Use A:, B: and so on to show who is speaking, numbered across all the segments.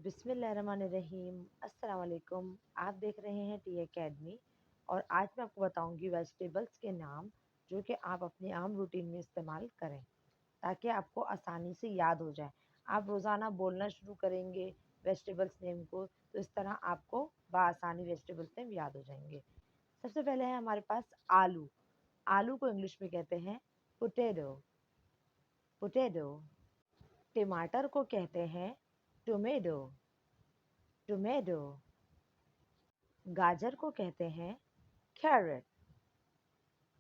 A: बिस्मिल्लाहिर्रहमानिर्रहीम। अस्सलाम वालेकुम। आप देख रहे हैं टी अकेडमी और आज मैं आपको बताऊंगी वेजिटेबल्स के नाम जो कि आप अपनी आम रूटीन में इस्तेमाल करें ताकि आपको आसानी से याद हो जाए। आप रोज़ाना बोलना शुरू करेंगे वेजिटेबल्स नेम को तो इस तरह आपको बआसानी वेजिटेबल्स नेम याद हो जाएंगे। सबसे पहले है हमारे पास आलू। आलू को इंग्लिश में कहते हैं पोटैटो। पोटैटो। टमाटर को कहते हैं टोमेटो। टोमेटो। गाजर को कहते हैं कैरेट।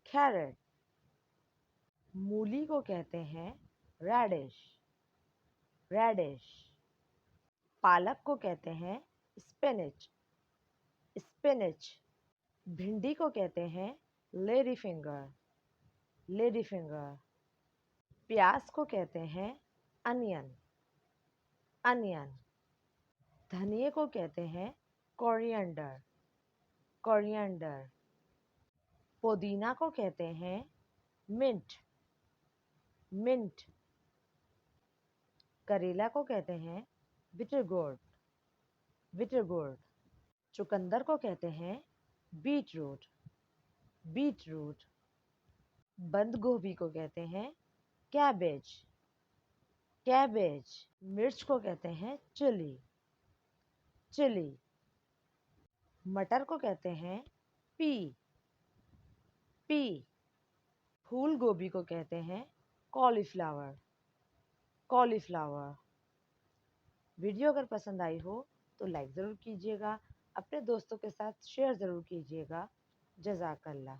A: कैरेट। मूली को कहते हैं रेडिश। रेडिश। पालक को कहते हैं स्पिनच। स्पिनच। भिंडी को कहते हैं लेडी फिंगर। Lady finger. प्याज को कहते हैं अनियन। अनियन। धनिए को कहते हैं कोरिएंडर। कोरिएंडर। पुदीना को कहते हैं मिंट। मिंट। करेला को कहते हैं बिटर गोर्ड। Bitter gourd. चुकंदर को कहते हैं बीट रूट। Beet root. बंद गोभी को कहते हैं कैबेज। कैबेज। मिर्च को कहते हैं चिली। चिली। मटर को कहते हैं पी। पी। फूल गोभी को कहते हैं कॉलीफ्लावर। कॉलीफ्लावर। वीडियो अगर पसंद आई हो तो लाइक ज़रूर कीजिएगा, अपने दोस्तों के साथ शेयर ज़रूर कीजिएगा। जज़ाकल्लाह।